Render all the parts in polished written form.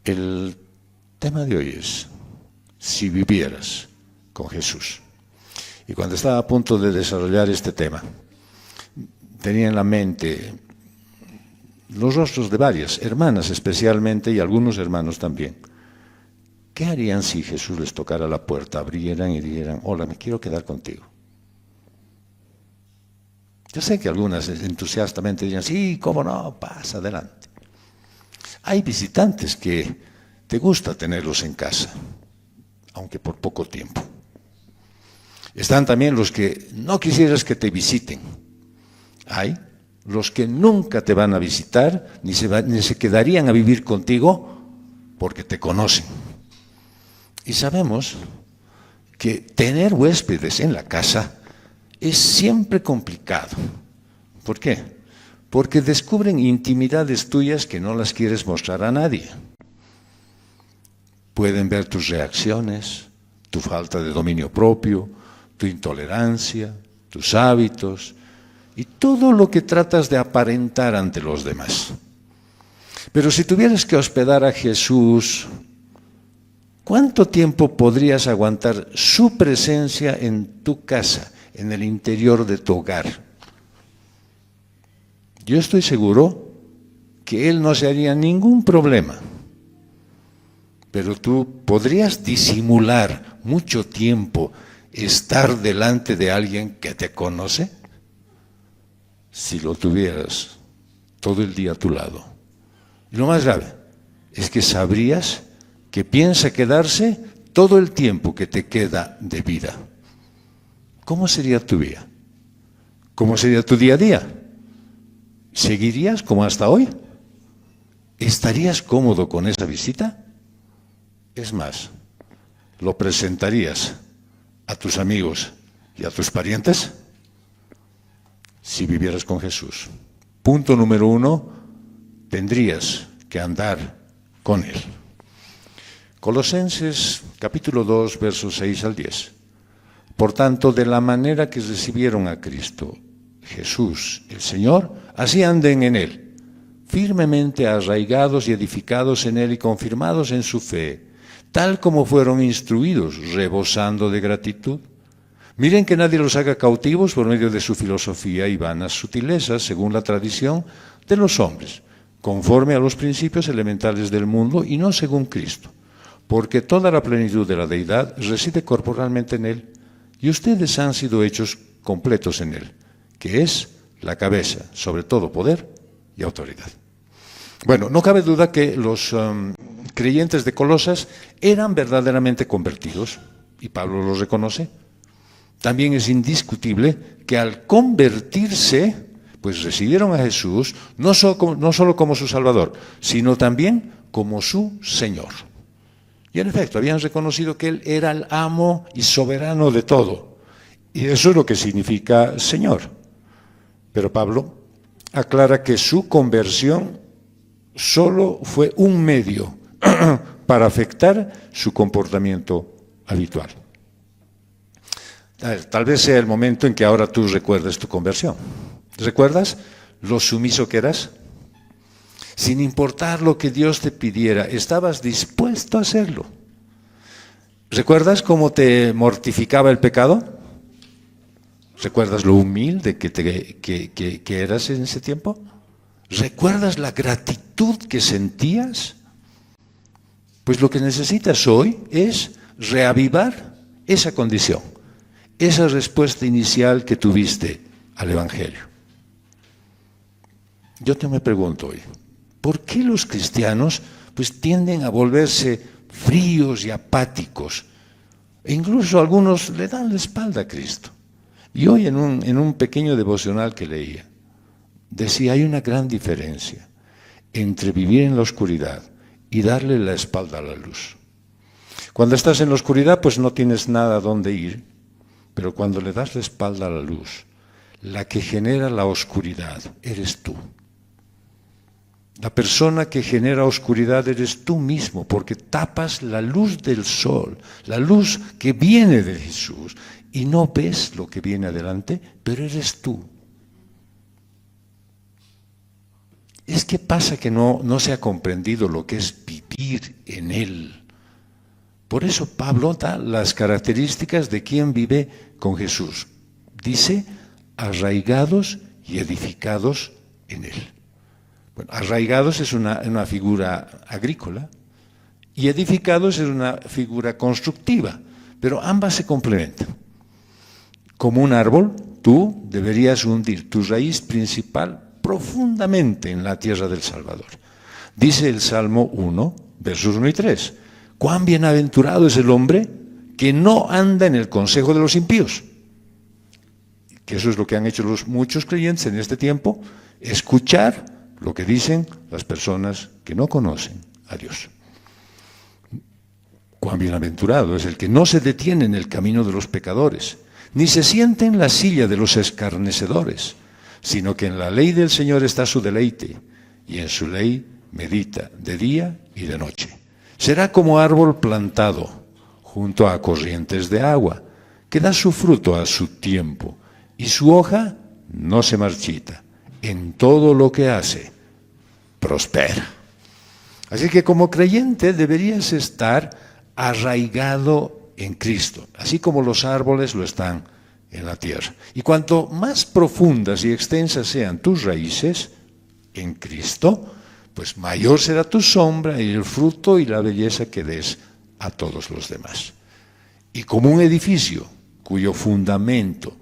El tema de hoy es, si vivieras con Jesús. Y cuando estaba a punto de desarrollar este tema, tenía en la mente los rostros de varias hermanas especialmente y algunos hermanos también. ¿Qué harían si Jesús les tocara la puerta, abrieran y dijeran, hola, me quiero quedar contigo? Yo sé que algunas entusiastamente dirían, sí, cómo no, pasa adelante. Hay visitantes que te gusta tenerlos en casa, aunque por poco tiempo. Están también los que no quisieras que te visiten. Hay los que nunca te van a visitar, ni se quedarían a vivir contigo porque te conocen. Y sabemos que tener huéspedes en la casa es siempre complicado. ¿Por qué? Porque descubren intimidades tuyas que no las quieres mostrar a nadie. Pueden ver tus reacciones, tu falta de dominio propio, tu intolerancia, tus hábitos y todo lo que tratas de aparentar ante los demás. Pero si tuvieras que hospedar a Jesús, ¿cuánto tiempo podrías aguantar su presencia en tu casa, en el interior de tu hogar? Yo estoy seguro que Él no se haría ningún problema. Pero tú podrías disimular mucho tiempo estar delante de alguien que te conoce, si lo tuvieras todo el día a tu lado. Y lo más grave es que sabrías que piensa quedarse todo el tiempo que te queda de vida. ¿Cómo sería tu vida? ¿Cómo sería tu día a día? ¿Seguirías como hasta hoy? ¿Estarías cómodo con esa visita? Es más, ¿lo presentarías a tus amigos y a tus parientes? Si vivieras con Jesús. Punto número 1, tendrías que andar con Él. Colosenses capítulo 2, versos 6 al 10. Por tanto, de la manera que recibieron a Cristo, Jesús, el Señor, así anden en Él, firmemente arraigados y edificados en Él y confirmados en su fe, tal como fueron instruidos, rebosando de gratitud. Miren que nadie los haga cautivos por medio de su filosofía y vanas sutilezas, según la tradición de los hombres, conforme a los principios elementales del mundo y no según Cristo, porque toda la plenitud de la deidad reside corporalmente en Él, y ustedes han sido hechos completos en Él, que es la cabeza sobre todo poder y autoridad. Bueno, no cabe duda que los creyentes de Colosas eran verdaderamente convertidos, y Pablo los reconoce. También es indiscutible que al convertirse, pues recibieron a Jesús no solo como su Salvador, sino también como su Señor. Y en efecto, habían reconocido que Él era el amo y soberano de todo. Y eso es lo que significa Señor. Pero Pablo aclara que su conversión solo fue un medio para afectar su comportamiento habitual. Tal vez sea el momento en que ahora tú recuerdes tu conversión. ¿Recuerdas lo sumiso que eras? Sin importar lo que Dios te pidiera, estabas dispuesto a hacerlo. ¿Recuerdas cómo te mortificaba el pecado? ¿Recuerdas lo humilde que eras en ese tiempo? ¿Recuerdas la gratitud que sentías? Pues lo que necesitas hoy es reavivar esa condición, esa respuesta inicial que tuviste al Evangelio. Yo te me pregunto hoy, ¿por qué los cristianos pues tienden a volverse fríos y apáticos? E incluso algunos le dan la espalda a Cristo. Y hoy en un pequeño devocional que leía, decía, hay una gran diferencia entre vivir en la oscuridad y darle la espalda a la luz. Cuando estás en la oscuridad, pues no tienes nada a dónde ir, pero cuando le das la espalda a la luz, la que genera la oscuridad eres tú. La persona que genera oscuridad eres tú mismo, porque tapas la luz del sol, la luz que viene de Jesús, y no ves lo que viene adelante, pero eres tú. Es que pasa que no se ha comprendido lo que es vivir vivir en Él. Por eso Pablo da las características de quien vive con Jesús. Dice, arraigados y edificados en Él. Bueno, arraigados es una figura agrícola y edificados es una figura constructiva, pero ambas se complementan. Como un árbol, tú deberías hundir tu raíz principal profundamente en la tierra del Salvador. Dice el Salmo 1, versos 1 y 3, cuán bienaventurado es el hombre que no anda en el consejo de los impíos. Que eso es lo que han hecho muchos creyentes en este tiempo, escuchar lo que dicen las personas que no conocen a Dios. Cuán bienaventurado es el que no se detiene en el camino de los pecadores, ni se siente en la silla de los escarnecedores, sino que en la ley del Señor está su deleite, y en su ley medita de día y de noche. Será como árbol plantado junto a corrientes de agua, que da su fruto a su tiempo, y su hoja no se marchita. En todo lo que hace, prospera. Así que como creyente deberías estar arraigado en Cristo, así como los árboles lo están en la tierra. Y cuanto más profundas y extensas sean tus raíces en Cristo, pues mayor será tu sombra y el fruto y la belleza que des a todos los demás. Y como un edificio cuyo fundamento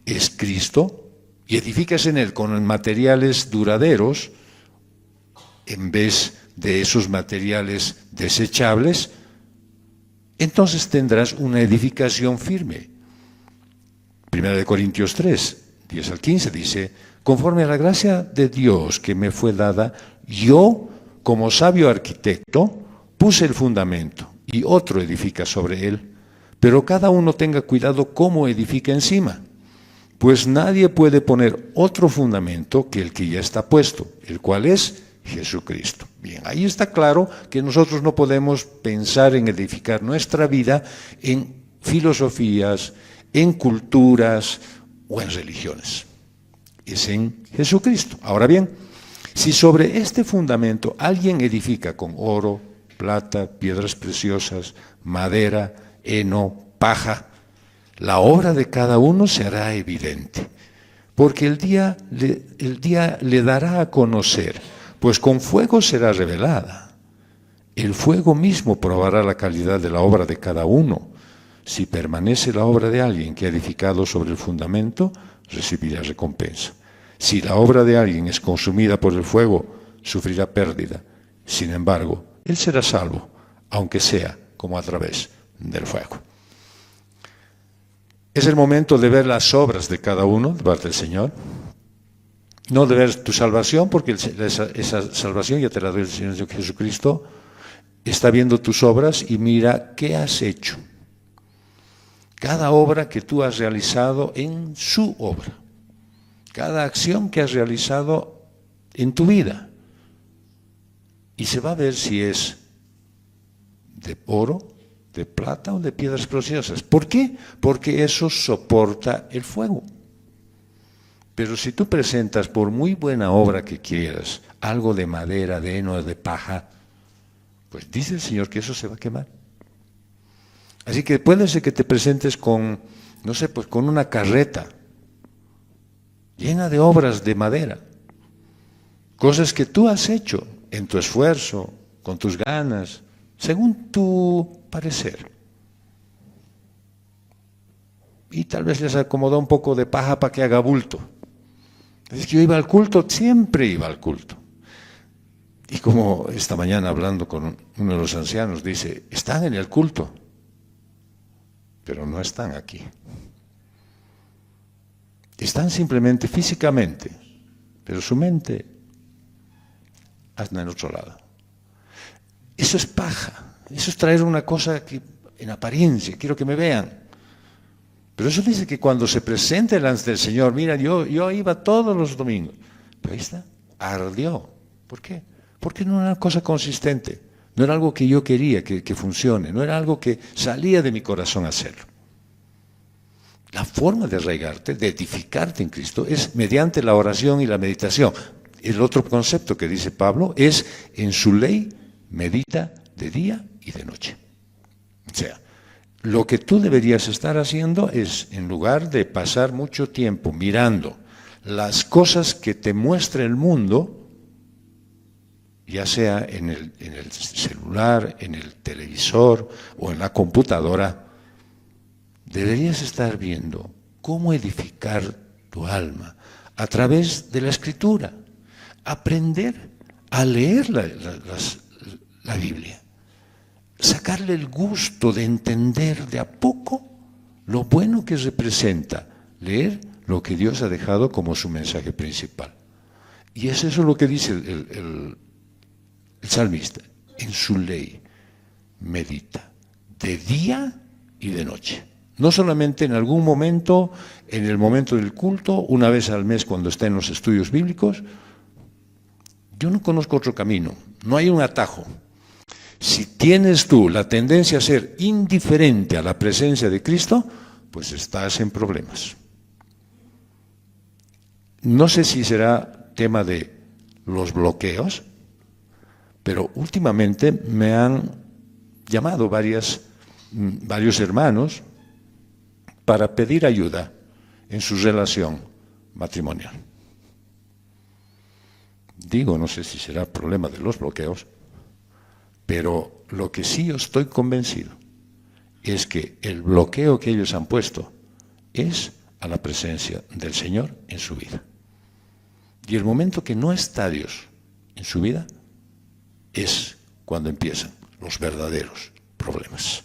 es Cristo, y edificas en él con materiales duraderos, en vez de esos materiales desechables, entonces tendrás una edificación firme. 1 Corintios 3, 10 al 15 dice, conforme a la gracia de Dios que me fue dada, yo, como sabio arquitecto, puse el fundamento y otro edifica sobre él, pero cada uno tenga cuidado cómo edifica encima. Pues nadie puede poner otro fundamento que el que ya está puesto, el cual es Jesucristo. Bien, ahí está claro que nosotros no podemos pensar en edificar nuestra vida en filosofías, en culturas o en religiones. Es en Jesucristo. Ahora bien, si sobre este fundamento alguien edifica con oro, plata, piedras preciosas, madera, heno, paja, la obra de cada uno se hará evidente, porque el día le dará a conocer, pues con fuego será revelada. El fuego mismo probará la calidad de la obra de cada uno. Si permanece la obra de alguien que ha edificado sobre el fundamento, recibirá recompensa. Si la obra de alguien es consumida por el fuego, sufrirá pérdida. Sin embargo, él será salvo, aunque sea como a través del fuego. Es el momento de ver las obras de cada uno de parte del Señor. No de ver tu salvación, porque esa salvación ya te la dio el Señor Jesucristo. Está viendo tus obras y mira qué has hecho. Cada obra que tú has realizado en su obra. Cada acción que has realizado en tu vida. Y se va a ver si es de oro, de plata o de piedras preciosas. ¿Por qué? Porque eso soporta el fuego. Pero si tú presentas, por muy buena obra que quieras, algo de madera, de heno, de paja, pues dice el Señor que eso se va a quemar. Así que puede ser que te presentes con, no sé, pues con una carreta llena de obras de madera, cosas que tú has hecho en tu esfuerzo, con tus ganas, según tu parecer. Y tal vez les acomodó un poco de paja para que haga bulto. Es que yo iba al culto, siempre iba al culto. Y como esta mañana hablando con uno de los ancianos, dice, están en el culto, pero no están aquí. Están simplemente físicamente, pero su mente anda en otro lado. Eso es paja, eso es traer una cosa que en apariencia, quiero que me vean. Pero eso dice que cuando se presente delante del Señor, mira, yo iba todos los domingos, pero ahí está, ardió. ¿Por qué? Porque no era una cosa consistente, no era algo que yo quería que funcione, no era algo que salía de mi corazón a hacerlo. La forma de arraigarte, de edificarte en Cristo, es mediante la oración y la meditación. El otro concepto que dice Pablo es, en su ley medita de día y de noche. O sea, lo que tú deberías estar haciendo es, en lugar de pasar mucho tiempo mirando las cosas que te muestra el mundo, ya sea en el celular, en el televisor o en la computadora, deberías estar viendo cómo edificar tu alma a través de la Escritura. Aprender a leer la Biblia. Sacarle el gusto de entender de a poco lo bueno que representa leer lo que Dios ha dejado como su mensaje principal. Y es eso lo que dice el salmista. En su ley medita de día y de noche. No solamente en algún momento, en el momento del culto, una vez al mes cuando está en los estudios bíblicos. Yo no conozco otro camino, no hay un atajo. Si tienes tú la tendencia a ser indiferente a la presencia de Cristo, pues estás en problemas. No sé si será tema de los bloqueos, pero últimamente me han llamado varios hermanos para pedir ayuda en su relación matrimonial. Digo, no sé si será problema de los bloqueos, pero lo que sí yo estoy convencido es que el bloqueo que ellos han puesto es a la presencia del Señor en su vida. Y el momento que no está Dios en su vida es cuando empiezan los verdaderos problemas.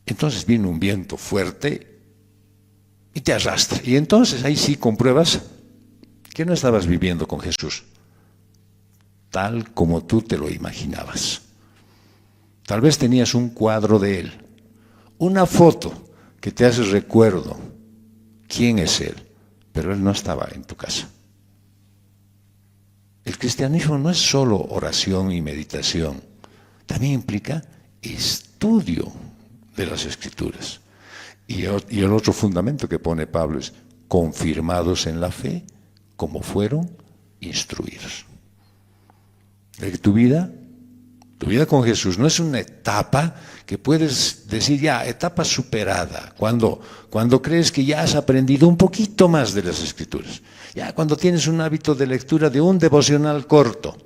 Entonces viene un viento fuerte y te arrastra. Y entonces ahí sí compruebas que no estabas viviendo con Jesús tal como tú te lo imaginabas. Tal vez tenías un cuadro de Él, una foto que te hace recuerdo quién es Él, pero Él no estaba en tu casa. El cristianismo no es solo oración y meditación, también implica estudio de las Escrituras. Y el otro fundamento que pone Pablo es confirmados en la fe como fueron instruidos. Tu vida con Jesús no es una etapa que puedes decir ya, etapa superada, cuando crees que ya has aprendido un poquito más de las Escrituras, ya cuando tienes un hábito de lectura de un devocional corto,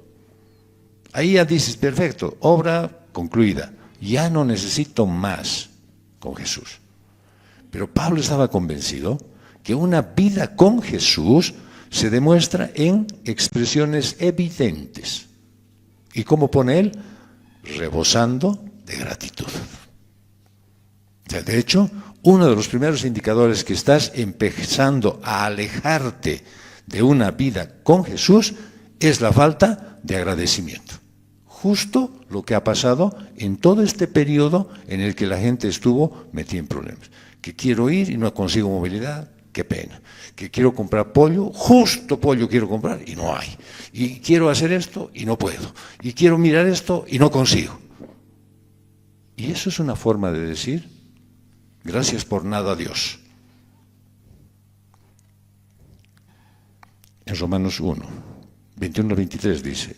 ahí ya dices, perfecto, obra concluida, ya no necesito más con Jesús. Pero Pablo estaba convencido que una vida con Jesús se demuestra en expresiones evidentes. ¿Y cómo pone él? Rebosando de gratitud. O sea, de hecho, uno de los primeros indicadores que estás empezando a alejarte de una vida con Jesús es la falta de agradecimiento. Justo lo que ha pasado en todo este periodo en el que la gente estuvo metida en problemas. Que quiero ir y no consigo movilidad, qué pena. Que quiero comprar pollo, justo pollo quiero comprar y no hay. Y quiero hacer esto y no puedo. Y quiero mirar esto y no consigo. Y eso es una forma de decir, gracias por nada, Dios. En Romanos 1, 21-23 dice,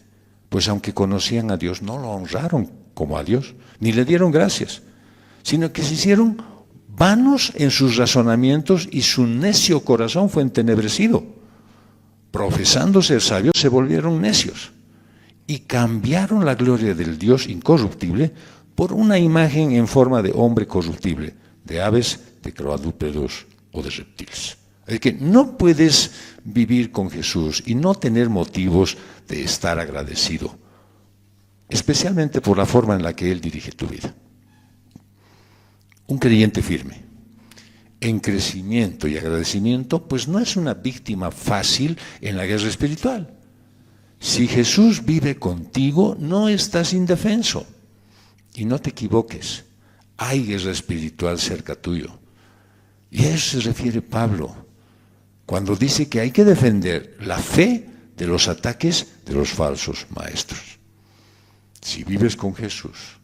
pues aunque conocían a Dios, no lo honraron como a Dios, ni le dieron gracias, sino que se hicieron vanos en sus razonamientos y su necio corazón fue entenebrecido. Profesando ser sabios, se volvieron necios y cambiaron la gloria del Dios incorruptible por una imagen en forma de hombre corruptible, de aves, de cuadrúpedos o de reptiles. Es que no puedes vivir con Jesús y no tener motivos de estar agradecido, especialmente por la forma en la que Él dirige tu vida. Un creyente firme, en crecimiento y agradecimiento, pues no es una víctima fácil en la guerra espiritual. Si Jesús vive contigo, no estás indefenso. Y no te equivoques, hay guerra espiritual cerca tuyo. Y a eso se refiere Pablo, cuando dice que hay que defender la fe de los ataques de los falsos maestros. Si vives con Jesús,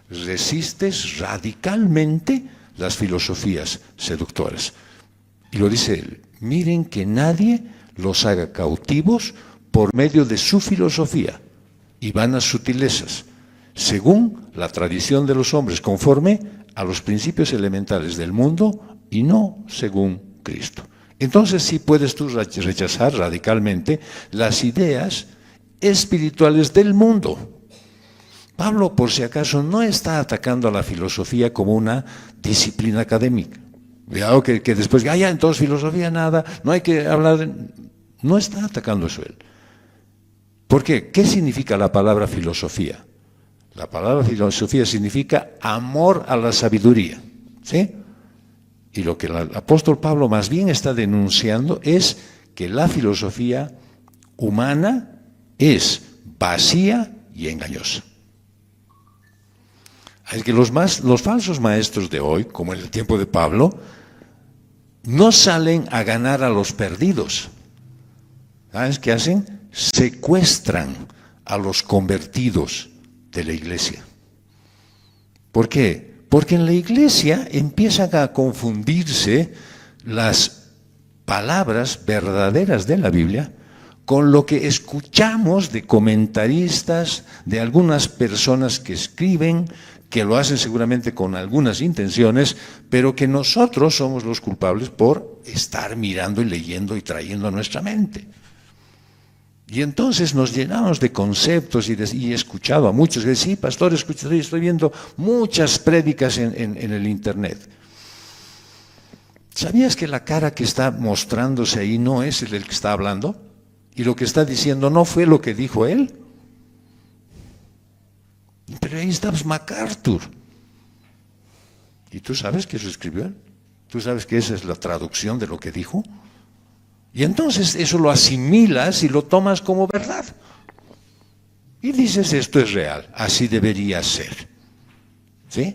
resistes radicalmente las filosofías seductoras. Y lo dice él, miren que nadie los haga cautivos por medio de su filosofía y vanas sutilezas, según la tradición de los hombres, conforme a los principios elementales del mundo y no según Cristo. Entonces sí puedes tú rechazar radicalmente las ideas espirituales del mundo. Pablo, por si acaso, no está atacando a la filosofía como una disciplina académica. Cuidado que después, ya, entonces filosofía nada, no hay que hablar de... No está atacando eso él. ¿Por qué? ¿Qué significa la palabra filosofía? La palabra filosofía significa amor a la sabiduría, ¿sí? Y lo que el apóstol Pablo más bien está denunciando es que la filosofía humana es vacía y engañosa. Es que los falsos maestros de hoy, como en el tiempo de Pablo, no salen a ganar a los perdidos. ¿Sabes qué hacen? Secuestran a los convertidos de la iglesia. ¿Por qué? Porque en la iglesia empiezan a confundirse las palabras verdaderas de la Biblia con lo que escuchamos de comentaristas, de algunas personas que escriben, que lo hacen seguramente con algunas intenciones, pero que nosotros somos los culpables por estar mirando y leyendo y trayendo a nuestra mente. Y entonces nos llenamos de conceptos y he escuchado a muchos que dicen, sí, pastor, estoy viendo muchas prédicas en el internet. ¿Sabías que la cara que está mostrándose ahí no es el que está hablando? Y lo que está diciendo no fue lo que dijo él. Pero ahí está MacArthur. ¿Y tú sabes que eso escribió él? ¿Tú sabes que esa es la traducción de lo que dijo? Y entonces eso lo asimilas y lo tomas como verdad. Y dices, esto es real, así debería ser. ¿Sí?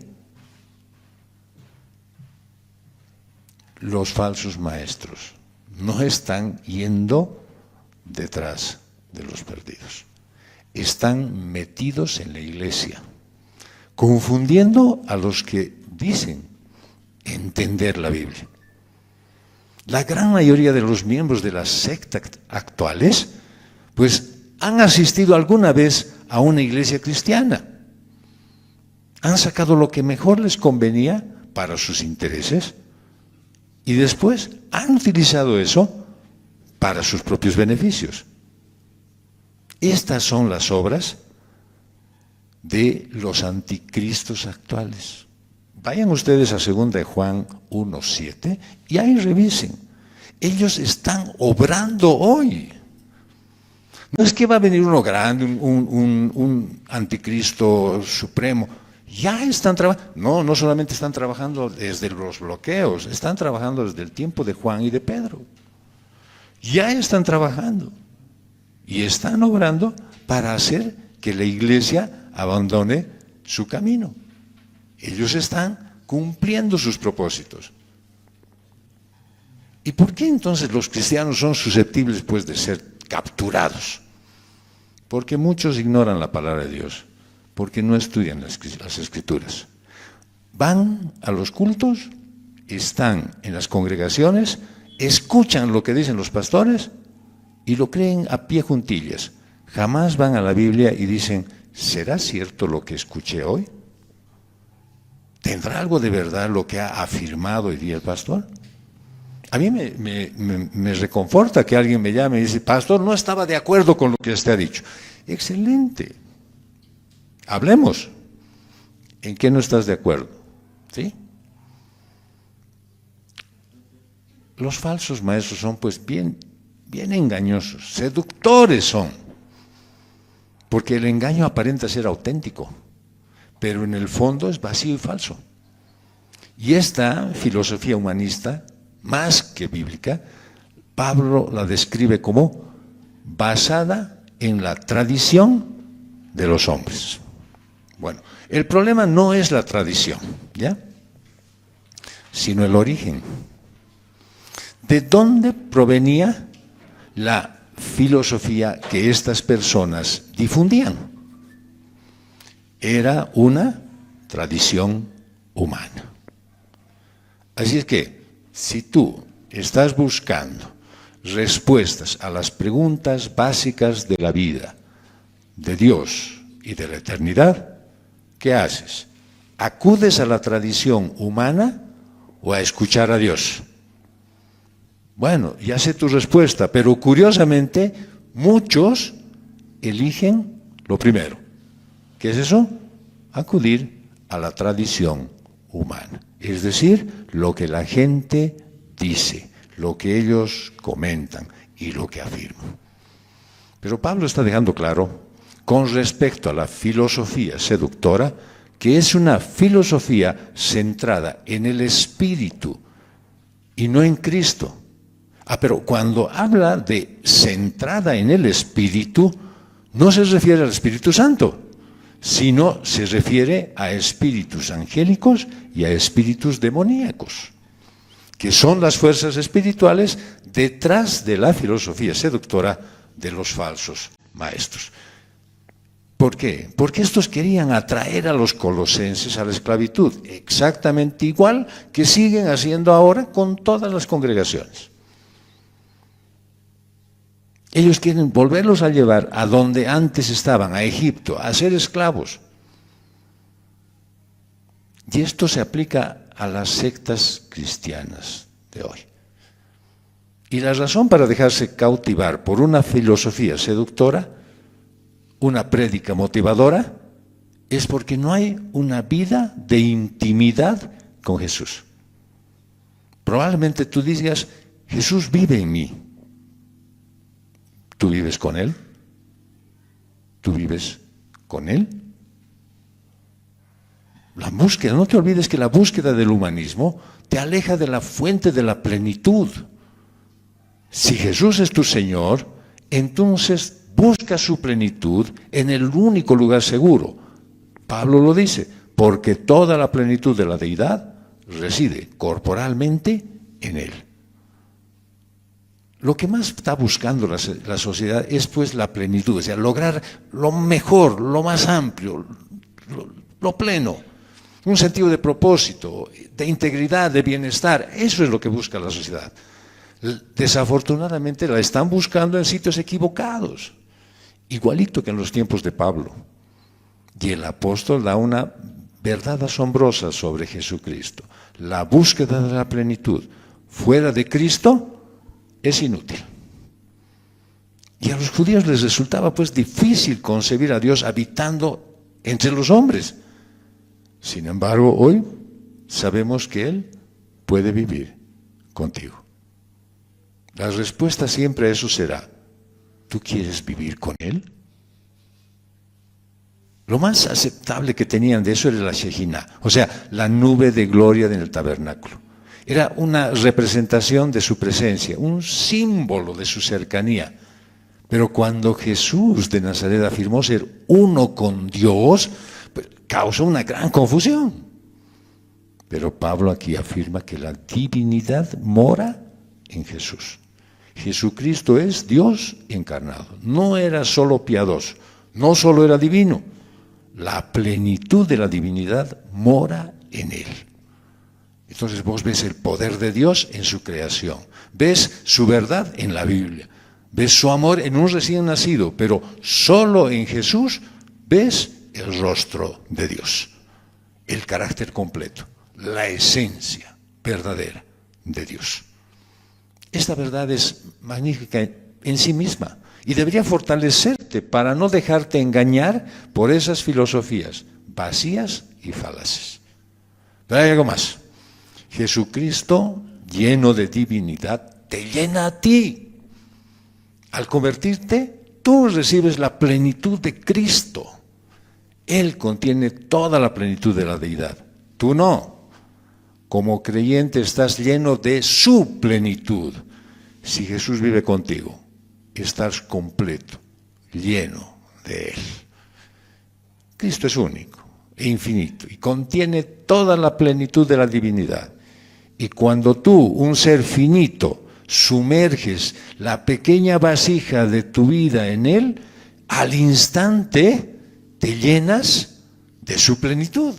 Los falsos maestros no están yendo detrás de los perdidos. Están metidos en la iglesia, confundiendo a los que dicen entender la Biblia. La gran mayoría de los miembros de las sectas actuales, pues han asistido alguna vez a una iglesia cristiana. Han sacado lo que mejor les convenía para sus intereses y después han utilizado eso para sus propios beneficios. Estas son las obras de los anticristos actuales. Vayan ustedes a 2 de Juan 1:7 y ahí revisen. Ellos están obrando hoy. No es que va a venir uno grande, un anticristo supremo. Ya están trabajando. No solamente están trabajando desde los bloqueos, están trabajando desde el tiempo de Juan y de Pedro. Ya están trabajando. Y están obrando para hacer que la iglesia abandone su camino. Ellos están cumpliendo sus propósitos. ¿Y por qué entonces los cristianos son susceptibles pues de ser capturados? Porque muchos ignoran la palabra de Dios, porque no estudian las escrituras. Van a los cultos, están en las congregaciones, escuchan lo que dicen los pastores y lo creen a pie juntillas. Jamás van a la Biblia y dicen, ¿será cierto lo que escuché hoy? ¿Tendrá algo de verdad lo que ha afirmado hoy día el pastor? A mí me reconforta que alguien me llame y dice, pastor, no estaba de acuerdo con lo que usted ha dicho. Excelente. Hablemos. ¿En qué no estás de acuerdo? ¿Sí? Los falsos maestros son pues bien engañosos, seductores son. Porque el engaño aparenta ser auténtico, pero en el fondo es vacío y falso. Y esta filosofía humanista, más que bíblica, Pablo la describe como basada en la tradición de los hombres. Bueno, el problema no es la tradición, ¿ya? Sino el origen. ¿De dónde provenía la filosofía que estas personas difundían? Era una tradición humana. Así es que, si tú estás buscando respuestas a las preguntas básicas de la vida, de Dios y de la eternidad, ¿qué haces? ¿Acudes a la tradición humana o a escuchar a Dios? Bueno, ya sé tu respuesta, pero curiosamente muchos eligen lo primero. ¿Qué es eso? Acudir a la tradición humana. Es decir, lo que la gente dice, lo que ellos comentan y lo que afirman. Pero Pablo está dejando claro, con respecto a la filosofía seductora, que es una filosofía centrada en el Espíritu y no en Cristo. Pero cuando habla de centrada en el Espíritu, no se refiere al Espíritu Santo, sino se refiere a espíritus angélicos y a espíritus demoníacos, que son las fuerzas espirituales detrás de la filosofía seductora de los falsos maestros. ¿Por qué? Porque estos querían atraer a los colosenses a la esclavitud, exactamente igual que siguen haciendo ahora con todas las congregaciones. Ellos quieren volverlos a llevar a donde antes estaban, a Egipto, a ser esclavos. Y esto se aplica a las sectas cristianas de hoy. Y la razón para dejarse cautivar por una filosofía seductora, una prédica motivadora, es porque no hay una vida de intimidad con Jesús. Probablemente tú digas, Jesús vive en mí. ¿Tú vives con Él? ¿Tú vives con Él? La búsqueda, no te olvides que la búsqueda del humanismo te aleja de la fuente de la plenitud. Si Jesús es tu Señor, entonces busca su plenitud en el único lugar seguro. Pablo lo dice, porque toda la plenitud de la deidad reside corporalmente en Él. Lo que más está buscando la sociedad es pues la plenitud, o sea, lograr lo mejor, lo más amplio, lo pleno, un sentido de propósito, de integridad, de bienestar. Eso es lo que busca la sociedad. Desafortunadamente la están buscando en sitios equivocados, igualito que en los tiempos de Pablo. Y el apóstol da una verdad asombrosa sobre Jesucristo. La búsqueda de la plenitud fuera de Cristo es inútil. Y a los judíos les resultaba pues difícil concebir a Dios habitando entre los hombres. Sin embargo, hoy sabemos que Él puede vivir contigo. La respuesta siempre a eso será, ¿tú quieres vivir con Él? Lo más aceptable que tenían de eso era la Shejina, o sea, la nube de gloria en el tabernáculo. Era una representación de su presencia, un símbolo de su cercanía. Pero cuando Jesús de Nazaret afirmó ser uno con Dios, pues, causó una gran confusión. Pero Pablo aquí afirma que la divinidad mora en Jesús. Jesucristo es Dios encarnado. No era solo piadoso, no solo era divino. La plenitud de la divinidad mora en Él. Entonces vos ves el poder de Dios en su creación, ves su verdad en la Biblia, ves su amor en un recién nacido, pero solo en Jesús ves el rostro de Dios, el carácter completo, la esencia verdadera de Dios. Esta verdad es magnífica en sí misma y debería fortalecerte para no dejarte engañar por esas filosofías vacías y falaces. Pero hay algo más. Jesucristo, lleno de divinidad, te llena a ti. Al convertirte, tú recibes la plenitud de Cristo. Él contiene toda la plenitud de la deidad. Tú no. Como creyente estás lleno de su plenitud. Si Jesús vive contigo, estás completo, lleno de Él. Cristo es único e infinito y contiene toda la plenitud de la divinidad. Y cuando tú, un ser finito, sumerges la pequeña vasija de tu vida en Él, al instante te llenas de su plenitud.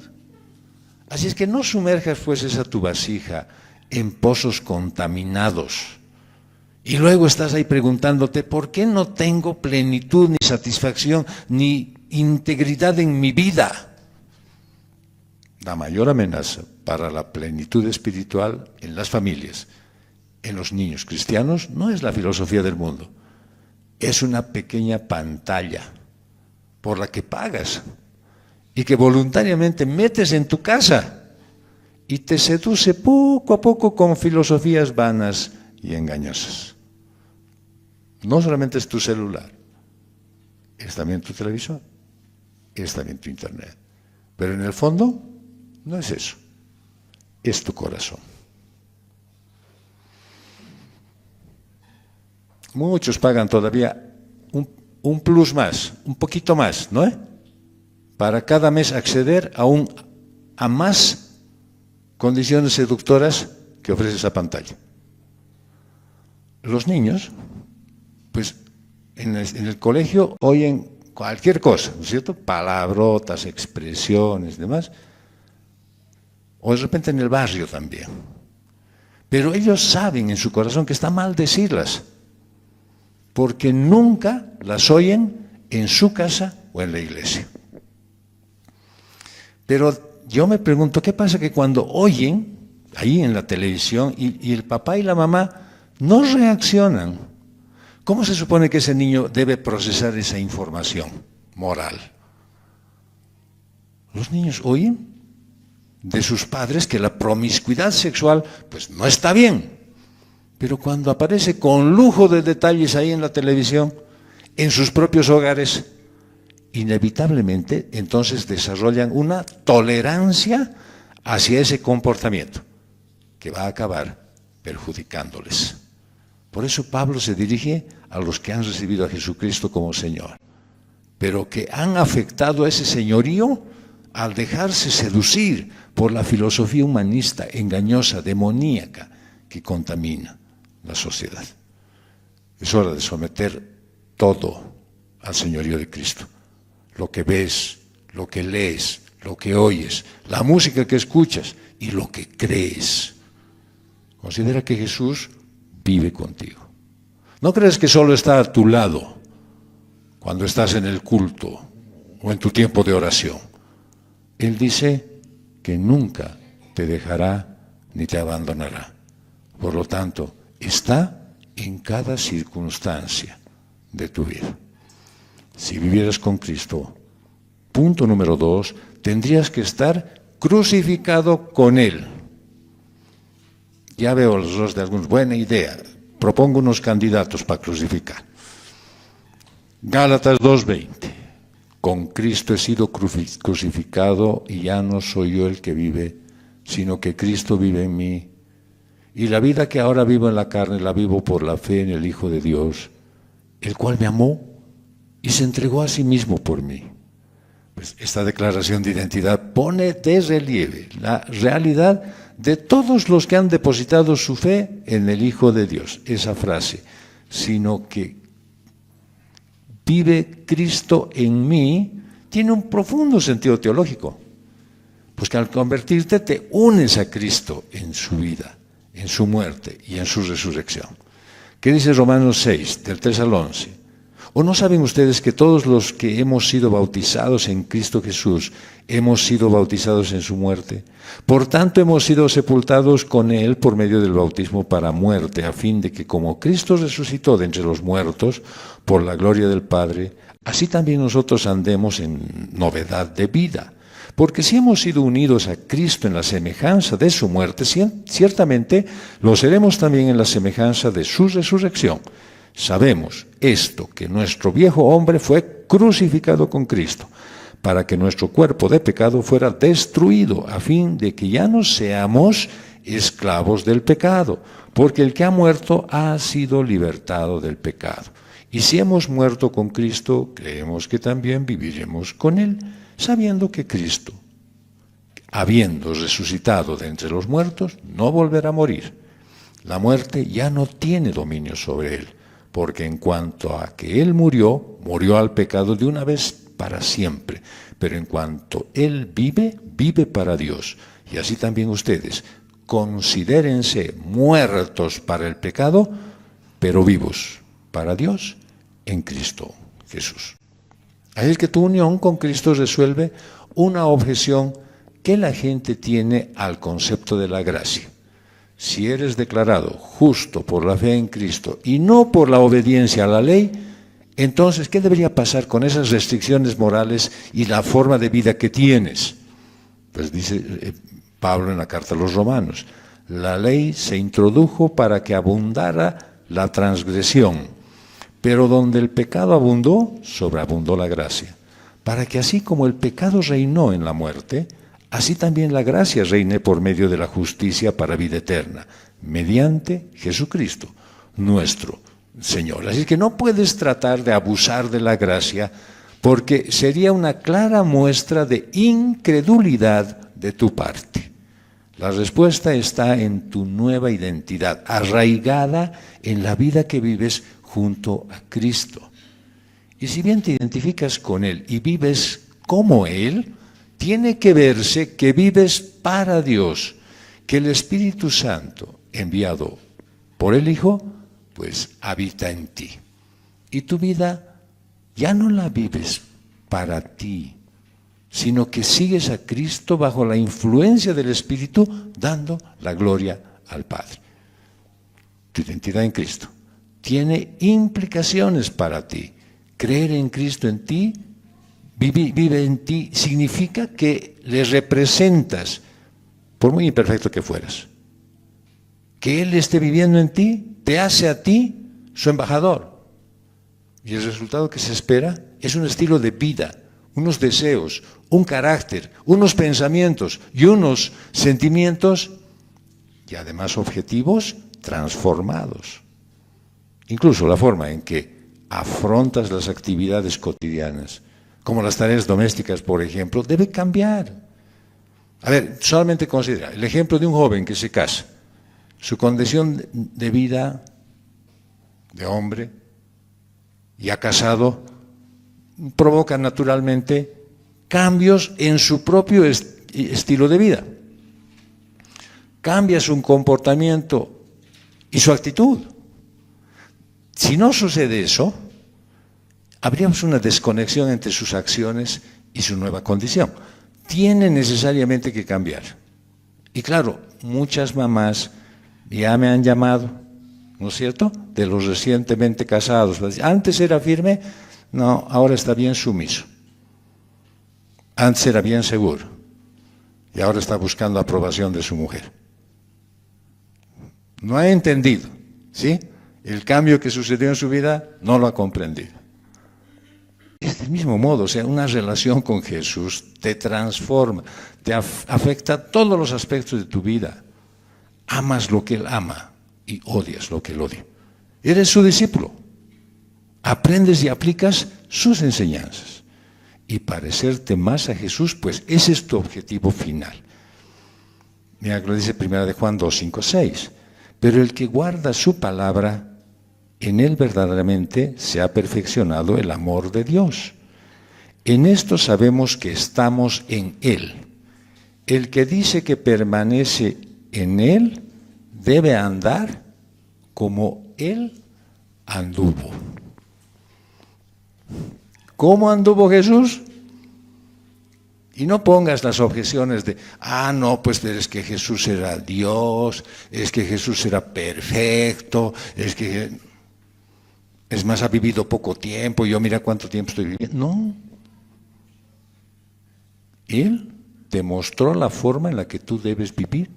Así es que no sumerjas pues esa tu vasija en pozos contaminados Y luego estás ahí preguntándote, ¿por qué no tengo plenitud, ni satisfacción, ni integridad en mi vida? La mayor amenaza para la plenitud espiritual en las familias, en los niños cristianos, no es la filosofía del mundo. Es una pequeña pantalla por la que pagas y que voluntariamente metes en tu casa y te seduce poco a poco con filosofías vanas y engañosas. No solamente es tu celular, es también tu televisor, es también tu internet. Pero en el fondo no es eso, es tu corazón. Muchos pagan todavía un plus más, un poquito más, ¿no? Para cada mes acceder a más condiciones seductoras que ofrece esa pantalla. Los niños, pues en el colegio oyen cualquier cosa, ¿no es cierto? Palabrotas, expresiones, demás. O de repente en el barrio también. Pero ellos saben en su corazón que está mal decirlas, porque nunca las oyen en su casa o en la iglesia. Pero yo me pregunto, ¿qué pasa que cuando oyen ahí en la televisión y el papá y la mamá no reaccionan? ¿Cómo se supone que ese niño debe procesar esa información moral? Los niños oyen de sus padres que la promiscuidad sexual pues no está bien, pero cuando aparece con lujo de detalles ahí en la televisión, en sus propios hogares, inevitablemente entonces desarrollan una tolerancia hacia ese comportamiento que va a acabar perjudicándoles. Por eso Pablo se dirige a los que han recibido a Jesucristo como Señor, pero que han afectado a ese señorío al dejarse seducir por la filosofía humanista engañosa, demoníaca, que contamina la sociedad. Es hora de someter todo al señorío de Cristo. Lo que ves, lo que lees, lo que oyes, la música que escuchas y lo que crees. Considera que Jesús vive contigo. No crees que solo está a tu lado cuando estás en el culto o en tu tiempo de oración. Él dice que nunca te dejará ni te abandonará. Por lo tanto, está en cada circunstancia de tu vida. Si vivieras con Cristo, punto número 2, tendrías que estar crucificado con Él. Ya veo los rostros de algunos. Buena idea. Propongo unos candidatos para crucificar. Gálatas 2:20. Con Cristo he sido crucificado y ya no soy yo el que vive, sino que Cristo vive en mí. Y la vida que ahora vivo en la carne la vivo por la fe en el Hijo de Dios, el cual me amó y se entregó a sí mismo por mí. Pues esta declaración de identidad pone de relieve la realidad de todos los que han depositado su fe en el Hijo de Dios. Esa frase, sino que vive Cristo en mí, tiene un profundo sentido teológico. Pues que al convertirte te unes a Cristo en su vida, en su muerte y en su resurrección. ¿Qué dice Romanos 6, del 3 al 11? ¿O no saben ustedes que todos los que hemos sido bautizados en Cristo Jesús, hemos sido bautizados en su muerte? Por tanto, hemos sido sepultados con Él por medio del bautismo para muerte, a fin de que como Cristo resucitó de entre los muertos, por la gloria del Padre, así también nosotros andemos en novedad de vida. Porque si hemos sido unidos a Cristo en la semejanza de su muerte, ciertamente lo seremos también en la semejanza de su resurrección. Sabemos esto, que nuestro viejo hombre fue crucificado con Cristo, para que nuestro cuerpo de pecado fuera destruido, a fin de que ya no seamos esclavos del pecado, porque el que ha muerto ha sido libertado del pecado. Y si hemos muerto con Cristo, creemos que también viviremos con Él, sabiendo que Cristo, habiendo resucitado de entre los muertos, no volverá a morir. La muerte ya no tiene dominio sobre Él, porque en cuanto a que Él murió, murió al pecado de una vez para siempre. Pero en cuanto Él vive, vive para Dios. Y así también ustedes, considérense muertos para el pecado, pero vivos para Dios en Cristo Jesús. Así es que tu unión con Cristo resuelve una objeción que la gente tiene al concepto de la gracia. Si eres declarado justo por la fe en Cristo y no por la obediencia a la ley, entonces, ¿qué debería pasar con esas restricciones morales y la forma de vida que tienes? Pues dice Pablo en la carta a los Romanos, la ley se introdujo para que abundara la transgresión, pero donde el pecado abundó, sobreabundó la gracia, para que así como el pecado reinó en la muerte, así también la gracia reine por medio de la justicia para vida eterna, mediante Jesucristo, nuestro Señor. Así que no puedes tratar de abusar de la gracia, porque sería una clara muestra de incredulidad de tu parte. La respuesta está en tu nueva identidad, arraigada en la vida que vives junto a Cristo. Y si bien te identificas con Él y vives como Él, tiene que verse que vives para Dios, que el Espíritu Santo, enviado por el Hijo, pues habita en ti. Y tu vida ya no la vives para ti, sino que sigues a Cristo bajo la influencia del Espíritu, dando la gloria al Padre. Tu identidad en Cristo tiene implicaciones para ti. Creer en Cristo en ti, vive en ti, significa que le representas, por muy imperfecto que fueras. Que Él esté viviendo en ti, te hace a ti su embajador. Y el resultado que se espera es un estilo de vida, unos deseos, un carácter, unos pensamientos y unos sentimientos, y además objetivos, transformados. Incluso la forma en que afrontas las actividades cotidianas, como las tareas domésticas, por ejemplo, debe cambiar. A ver, solamente considera el ejemplo de un joven que se casa. Su condición de vida, de hombre, ya casado, provoca naturalmente cambios en su propio estilo de vida. Cambia su comportamiento y su actitud. Si no sucede eso, habríamos una desconexión entre sus acciones y su nueva condición. Tiene necesariamente que cambiar. Y claro, muchas mamás ya me han llamado, ¿no es cierto?, de los recientemente casados. Antes era firme, no, ahora está bien sumiso. Antes era bien seguro y ahora está buscando aprobación de su mujer. No ha entendido, ¿sí? El cambio que sucedió en su vida no lo ha comprendido. Es del mismo modo, o sea, una relación con Jesús te transforma, te afecta todos los aspectos de tu vida. Amas lo que Él ama y odias lo que Él odia. Eres su discípulo. Aprendes y aplicas sus enseñanzas. Y parecerte más a Jesús, pues ese es tu objetivo final. Mira que lo dice 1 Juan 2, 5, 6. Pero el que guarda su palabra, en él verdaderamente se ha perfeccionado el amor de Dios. En esto sabemos que estamos en Él. El que dice que permanece en Él debe andar como Él anduvo. ¿Cómo anduvo Jesús? Y no pongas las objeciones de, no, pues es que Jesús era Dios, es que Jesús era perfecto, es más, ha vivido poco tiempo, yo mira cuánto tiempo estoy viviendo. No. Él te mostró la forma en la que tú debes vivir.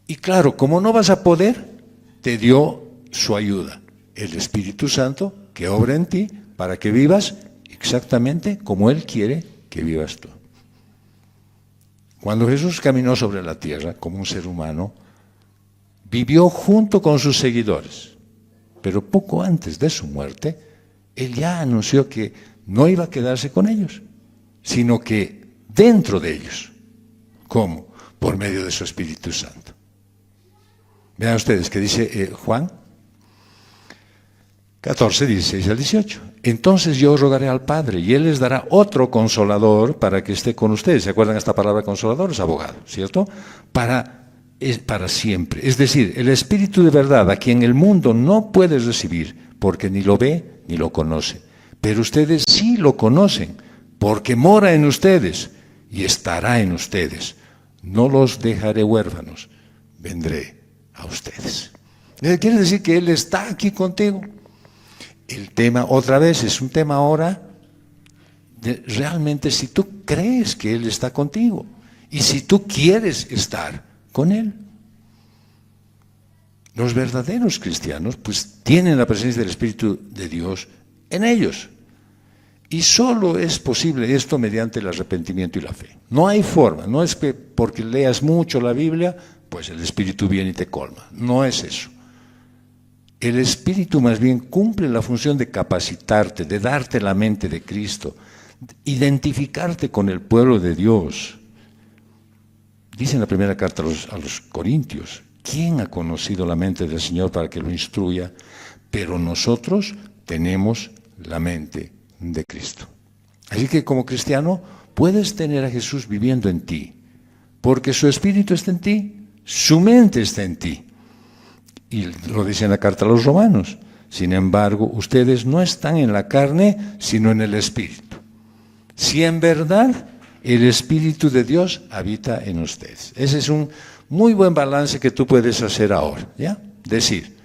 Y claro, como no vas a poder, te dio su ayuda, el Espíritu Santo, que obra en ti para que vivas exactamente como Él quiere que vivas tú. Cuando Jesús caminó sobre la tierra como un ser humano, vivió junto con sus seguidores. Pero poco antes de su muerte, Él ya anunció que no iba a quedarse con ellos, sino que dentro de ellos. ¿Cómo? Por medio de su Espíritu Santo. Vean ustedes que dice Juan 14, 16 al 18. Entonces yo rogaré al Padre y Él les dará otro consolador para que esté con ustedes. ¿Se acuerdan esta palabra consolador? Es abogado, ¿cierto? Para es para siempre. Es decir, el Espíritu de verdad, a quien el mundo no puede recibir, porque ni lo ve ni lo conoce. Pero ustedes sí lo conocen, porque mora en ustedes y estará en ustedes. No los dejaré huérfanos, vendré a ustedes. Quiere decir que Él está aquí contigo. El tema, otra vez, es un tema ahora de realmente si tú crees que Él está contigo y si tú quieres estar con Él. Los verdaderos cristianos pues tienen la presencia del Espíritu de Dios en ellos. Y solo es posible esto mediante el arrepentimiento y la fe. No hay forma, no es que porque leas mucho la Biblia, pues el Espíritu viene y te colma. No es eso. El Espíritu más bien cumple la función de capacitarte, de darte la mente de Cristo, identificarte con el pueblo de Dios. Dice en la primera carta a los Corintios, ¿quién ha conocido la mente del Señor para que lo instruya? Pero nosotros tenemos la mente de Cristo. Así que como cristiano puedes tener a Jesús viviendo en ti, porque su Espíritu está en ti, su mente está en ti. Y lo dice en la carta a los Romanos. Sin embargo, ustedes no están en la carne, sino en el Espíritu. Si en verdad el Espíritu de Dios habita en ustedes. Ese es un muy buen balance que tú puedes hacer ahora, ¿ya? Decir,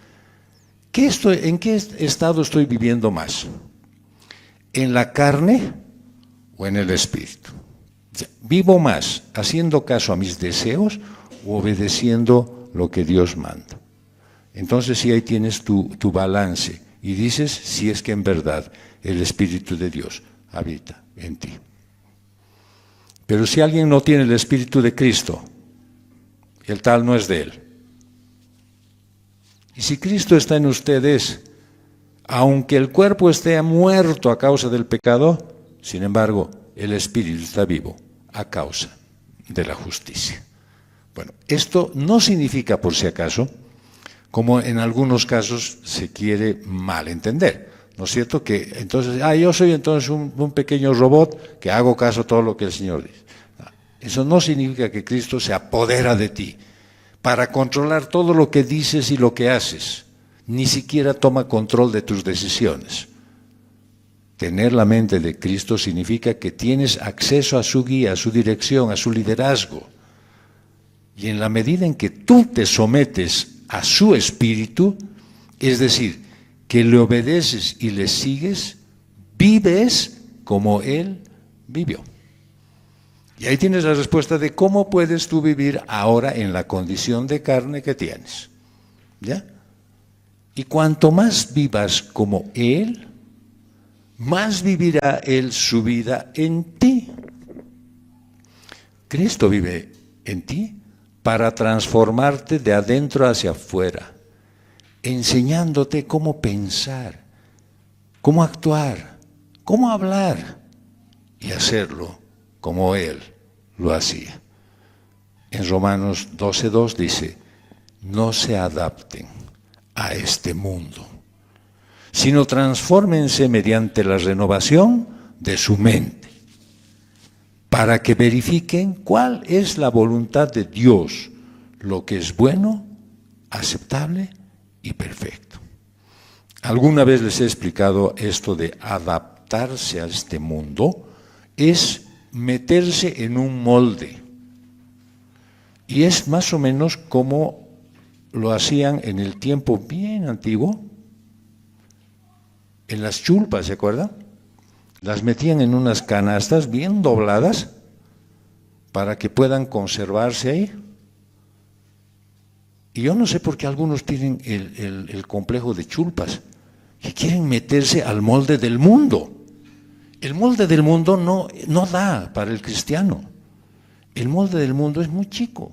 ¿en qué estado estoy viviendo más? ¿En la carne o en el Espíritu? ¿Vivo más haciendo caso a mis deseos o obedeciendo lo que Dios manda? Entonces sí, ahí tienes tu balance y dices si es que en verdad el Espíritu de Dios habita en ti. Pero si alguien no tiene el Espíritu de Cristo, el tal no es de él. Y si Cristo está en ustedes, aunque el cuerpo esté muerto a causa del pecado, sin embargo, el Espíritu está vivo a causa de la justicia. Bueno, esto no significa, por si acaso, como en algunos casos se quiere mal entender, ¿no es cierto? Que entonces, yo soy entonces un pequeño robot que hago caso a todo lo que el Señor dice. Eso no significa que Cristo se apodera de ti para controlar todo lo que dices y lo que haces. Ni siquiera toma control de tus decisiones. Tener la mente de Cristo significa que tienes acceso a su guía, a su dirección, a su liderazgo. Y en la medida en que tú te sometes a su espíritu, es decir, que le obedeces y le sigues, vives como Él vivió. Y ahí tienes la respuesta de cómo puedes tú vivir ahora en la condición de carne que tienes. ¿Ya? Y cuanto más vivas como Él, más vivirá Él su vida en ti. Cristo vive en ti para transformarte de adentro hacia afuera, enseñándote cómo pensar, cómo actuar, cómo hablar y hacerlo como Él lo hacía. En Romanos 12:2 dice, no se adapten a este mundo, sino transfórmense mediante la renovación de su mente, para que verifiquen cuál es la voluntad de Dios, lo que es bueno, aceptable y perfecto. Alguna vez les he explicado esto de adaptarse a este mundo, es meterse en un molde. Y es más o menos como lo hacían en el tiempo bien antiguo, en las chulpas, ¿se acuerdan? Las metían en unas canastas bien dobladas para que puedan conservarse ahí. Y yo no sé por qué algunos tienen el complejo de chulpas, que quieren meterse al molde del mundo. El molde del mundo no da para el cristiano. El molde del mundo es muy chico,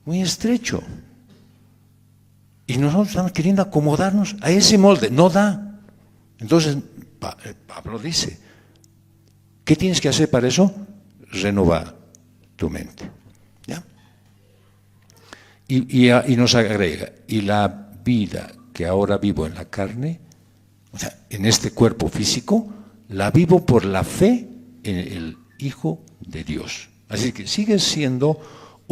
muy estrecho. Y nosotros estamos queriendo acomodarnos a ese molde, no da. Entonces, Pablo dice, ¿qué tienes que hacer para eso? Renovar tu mente. ¿Ya? Y nos agrega, y la vida que ahora vivo en la carne, o sea, en este cuerpo físico, la vivo por la fe en el Hijo de Dios. Así que sigues siendo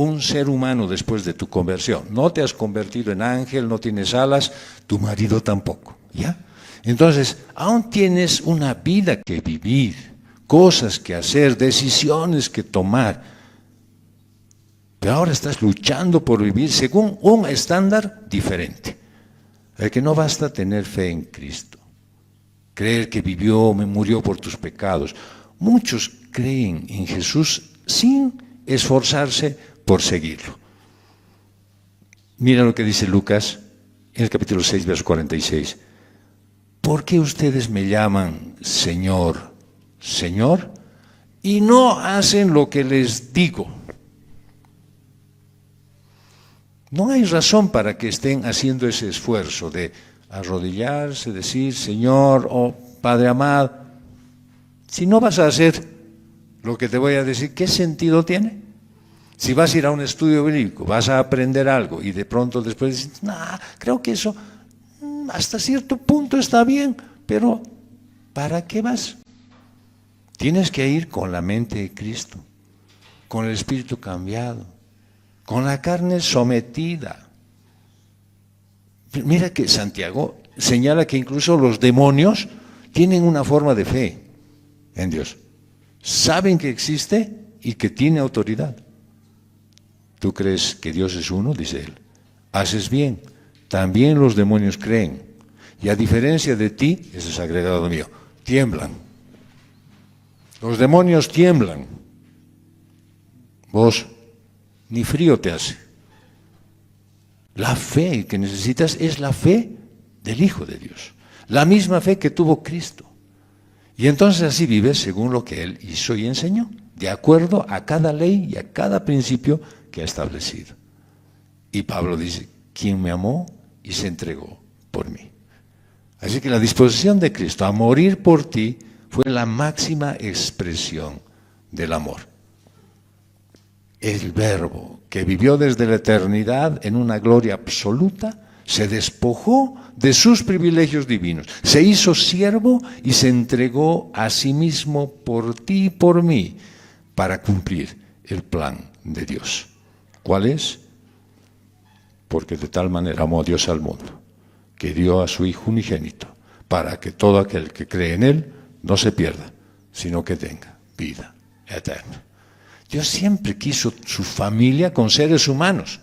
un ser humano después de tu conversión. No te has convertido en ángel, no tienes alas, tu marido tampoco, ¿ya? Entonces, aún tienes una vida que vivir, cosas que hacer, decisiones que tomar. Pero ahora estás luchando por vivir según un estándar diferente. El que no basta tener fe en Cristo, creer que vivió, murió por tus pecados. Muchos creen en Jesús sin esforzarse por seguirlo. Mira lo que dice Lucas en el capítulo 6, verso 46. ¿Por qué ustedes me llaman Señor, Señor, y no hacen lo que les digo? No hay razón para que estén haciendo ese esfuerzo de arrodillarse, decir Señor o Padre amado. Si no vas a hacer lo que te voy a decir, ¿qué sentido tiene? Si vas a ir a un estudio bíblico, vas a aprender algo y de pronto después dices, creo que eso hasta cierto punto está bien, pero ¿para qué vas? Tienes que ir con la mente de Cristo, con el espíritu cambiado, con la carne sometida. Mira que Santiago señala que incluso los demonios tienen una forma de fe en Dios. Saben que existe y que tiene autoridad. ¿Tú crees que Dios es uno? Dice él. Haces bien. También los demonios creen. Y a diferencia de ti, ese es agregado mío, tiemblan. Los demonios tiemblan. Vos, ni frío te hace. La fe que necesitas es la fe del Hijo de Dios. La misma fe que tuvo Cristo. Y entonces así vives según lo que Él hizo y enseñó, de acuerdo a cada ley y a cada principio que ha establecido. Y Pablo dice, ¿quién me amó y se entregó por mí? Así que la disposición de Cristo a morir por ti fue la máxima expresión del amor. El Verbo que vivió desde la eternidad en una gloria absoluta, se despojó de sus privilegios divinos, se hizo siervo y se entregó a sí mismo por ti y por mí para cumplir el plan de Dios. ¿Cuál es? Porque de tal manera amó Dios al mundo, que dio a su Hijo unigénito, para que todo aquel que cree en Él no se pierda, sino que tenga vida eterna. Dios siempre quiso su familia con seres humanos,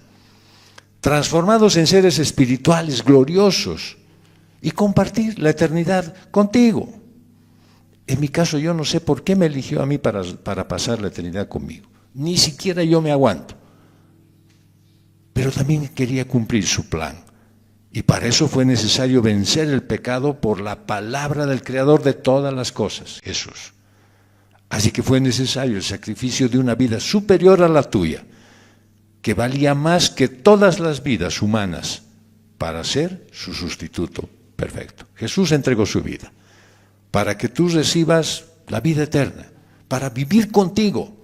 transformados en seres espirituales gloriosos, y compartir la eternidad contigo. En mi caso, yo no sé por qué me eligió a mí para pasar la eternidad conmigo. Ni siquiera yo me aguanto. Pero también quería cumplir su plan. Y para eso fue necesario vencer el pecado por la palabra del Creador de todas las cosas, Jesús. Así que fue necesario el sacrificio de una vida superior a la tuya, que valía más que todas las vidas humanas, para ser su sustituto perfecto. Jesús entregó su vida para que tú recibas la vida eterna, para vivir contigo.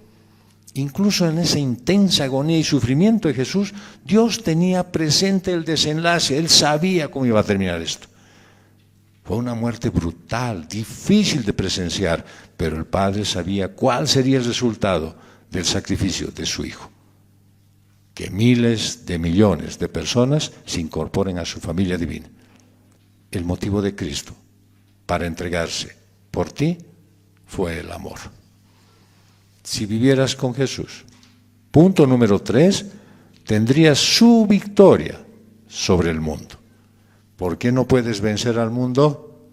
Incluso en esa intensa agonía y sufrimiento de Jesús, Dios tenía presente el desenlace. Él sabía cómo iba a terminar esto. Fue una muerte brutal, difícil de presenciar, pero el Padre sabía cuál sería el resultado del sacrificio de su Hijo. Que miles de millones de personas se incorporen a su familia divina. El motivo de Cristo para entregarse por ti fue el amor. Si vivieras con Jesús, punto número 3, tendrías su victoria sobre el mundo. ¿Por qué no puedes vencer al mundo?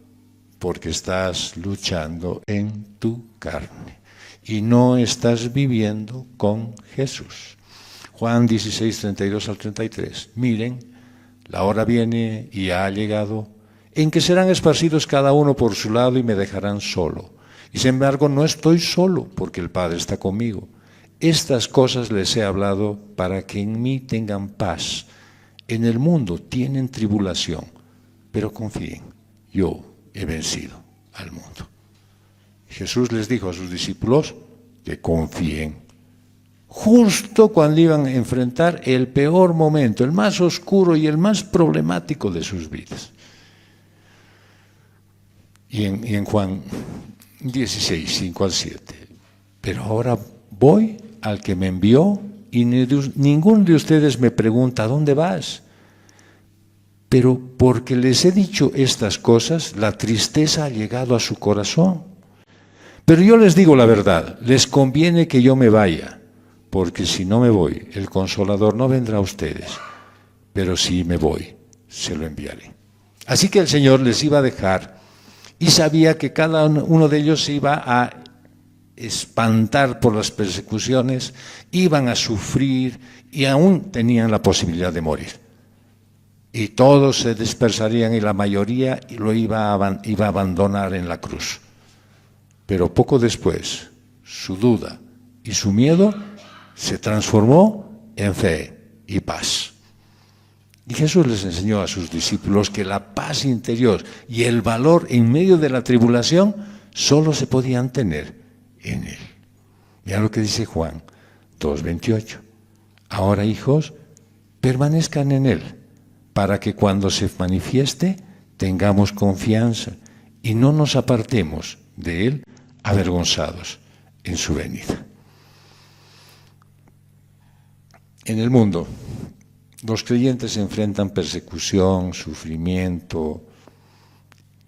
Porque estás luchando en tu carne y no estás viviendo con Jesús. Juan 16, 32 al 33. Miren, la hora viene y ha llegado en que serán esparcidos cada uno por su lado y me dejarán solo. Y sin embargo no estoy solo, porque el Padre está conmigo. Estas cosas les he hablado para que en mí tengan paz. En el mundo tienen tribulación, pero confíen, yo he vencido al mundo. Jesús les dijo a sus discípulos que confíen. Justo cuando iban a enfrentar el peor momento, el más oscuro y el más problemático de sus vidas. Y en Juan 16, 5 al 7. Pero ahora voy al que me envió y ninguno de ustedes me pregunta, ¿a dónde vas? Pero porque les he dicho estas cosas, la tristeza ha llegado a su corazón. Pero yo les digo la verdad, les conviene que yo me vaya, porque si no me voy, el Consolador no vendrá a ustedes, pero si me voy, se lo enviaré. Así que el Señor les iba a dejar y sabía que cada uno de ellos se iba a espantar por las persecuciones, iban a sufrir y aún tenían la posibilidad de morir. Y todos se dispersarían y la mayoría lo iba a abandonar en la cruz. Pero poco después, su duda y su miedo se transformó en fe y paz. Y Jesús les enseñó a sus discípulos que la paz interior y el valor en medio de la tribulación solo se podían tener en Él. Mira lo que dice Juan 2:28. Ahora, hijos, permanezcan en Él, para que cuando se manifieste tengamos confianza y no nos apartemos de Él avergonzados en su venida. En el mundo, los creyentes enfrentan persecución, sufrimiento,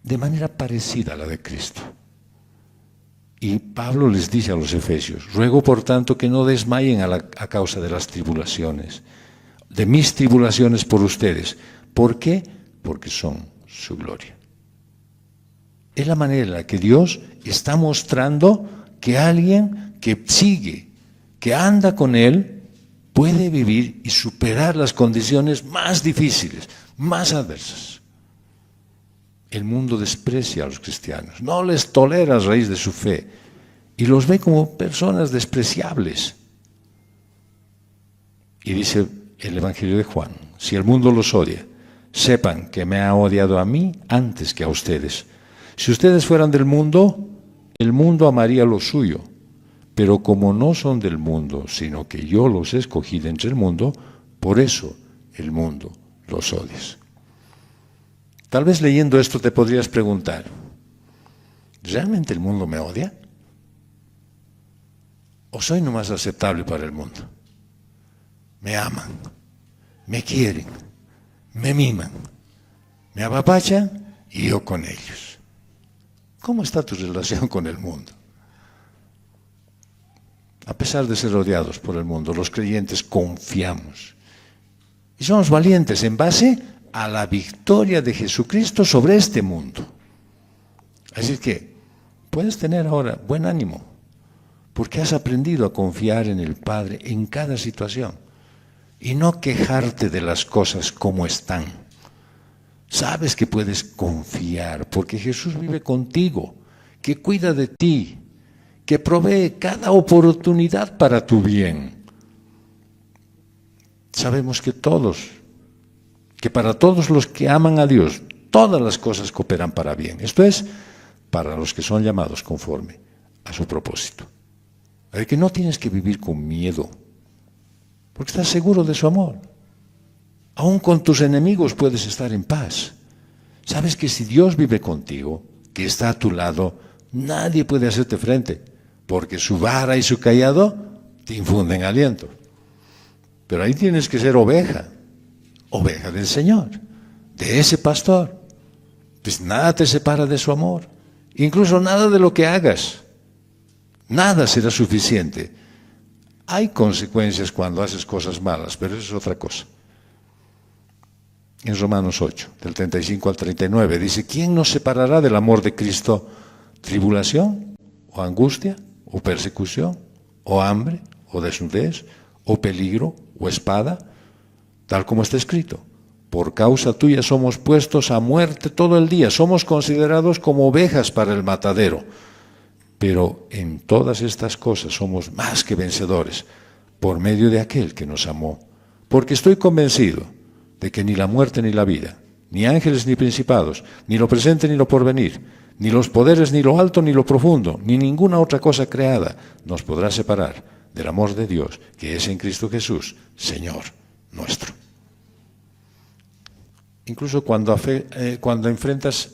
de manera parecida a la de Cristo. Y Pablo les dice a los efesios, ruego por tanto que no desmayen a causa de las tribulaciones, de mis tribulaciones por ustedes. ¿Por qué? Porque son su gloria. Es la manera en la que Dios está mostrando que alguien que sigue, que anda con Él, puede vivir y superar las condiciones más difíciles, más adversas. El mundo desprecia a los cristianos, no les tolera a raíz de su fe y los ve como personas despreciables. Y dice el Evangelio de Juan, si el mundo los odia, sepan que me ha odiado a mí antes que a ustedes. Si ustedes fueran del mundo, el mundo amaría lo suyo. Pero como no son del mundo, sino que yo los escogí de entre el mundo, por eso el mundo los odia. Tal vez leyendo esto te podrías preguntar, ¿realmente el mundo me odia? ¿O soy nomás aceptable para el mundo? Me aman, me quieren, me miman, me apapachan y yo con ellos. ¿Cómo está tu relación con el mundo? A pesar de ser rodeados por el mundo, los creyentes confiamos y somos valientes en base a la victoria de Jesucristo sobre este mundo. Así que puedes tener ahora buen ánimo, porque has aprendido a confiar en el Padre en cada situación y no quejarte de las cosas como están. Sabes que puedes confiar porque Jesús vive contigo, que cuida de ti, que provee cada oportunidad para tu bien. Sabemos que para todos los que aman a Dios, todas las cosas cooperan para bien. Esto es, para los que son llamados conforme a su propósito. Es que no tienes que vivir con miedo, porque estás seguro de su amor. Aún con tus enemigos puedes estar en paz. Sabes que si Dios vive contigo, que está a tu lado, nadie puede hacerte frente, porque su vara y su cayado te infunden aliento. Pero ahí tienes que ser oveja del Señor, de ese pastor. Pues nada te separa de su amor, incluso nada de lo que hagas. Nada será suficiente. Hay consecuencias cuando haces cosas malas, pero eso es otra cosa. En Romanos 8, del 35 al 39, dice, ¿quién nos separará del amor de Cristo? ¿Tribulación? ¿O angustia? ¿O persecución? ¿O hambre? ¿O desnudez? ¿O peligro? ¿O espada? Tal como está escrito, por causa tuya somos puestos a muerte todo el día, somos considerados como ovejas para el matadero. Pero en todas estas cosas somos más que vencedores, por medio de aquel que nos amó. Porque estoy convencido de que ni la muerte ni la vida, ni ángeles ni principados, ni lo presente ni lo porvenir, ni los poderes ni lo alto ni lo profundo, ni ninguna otra cosa creada nos podrá separar del amor de Dios, que es en Cristo Jesús, Señor nuestro. Incluso cuando enfrentas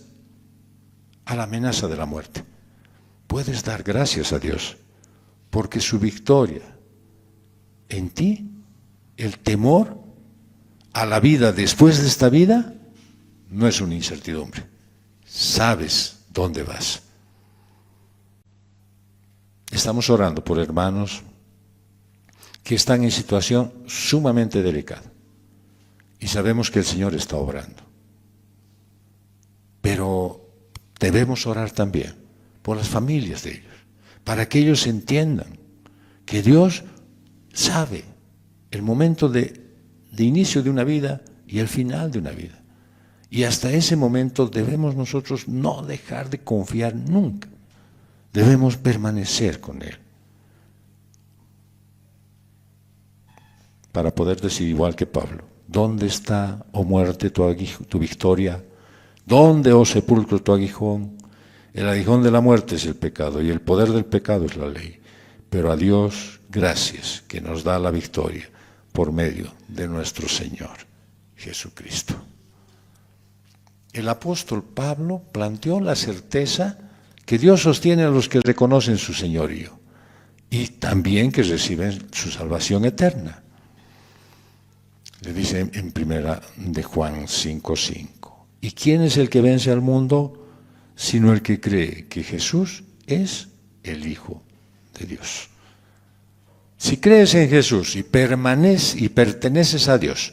a la amenaza de la muerte, puedes dar gracias a Dios, porque su victoria en ti el temor a la vida después de esta vida no es una incertidumbre. Sabes dónde vas. Estamos orando por hermanos que están en situación sumamente delicada y sabemos que el Señor está obrando. Pero debemos orar también por las familias de ellos, para que ellos entiendan que Dios sabe el momento de inicio de una vida y el final de una vida. Y hasta ese momento debemos nosotros no dejar de confiar nunca. Debemos permanecer con Él. Para poder decir igual que Pablo, ¿dónde está, oh muerte, tu victoria? ¿Dónde, oh sepulcro, tu aguijón? El aguijón de la muerte es el pecado y el poder del pecado es la ley. Pero a Dios, gracias, que nos da la victoria por medio de nuestro Señor Jesucristo. El apóstol Pablo planteó la certeza que Dios sostiene a los que reconocen su señorío y también que reciben su salvación eterna. Le dice en primera de Juan 5:5. ¿Y quién es el que vence al mundo? Sino el que cree que Jesús es el Hijo de Dios. Si crees en Jesús y perteneces a Dios,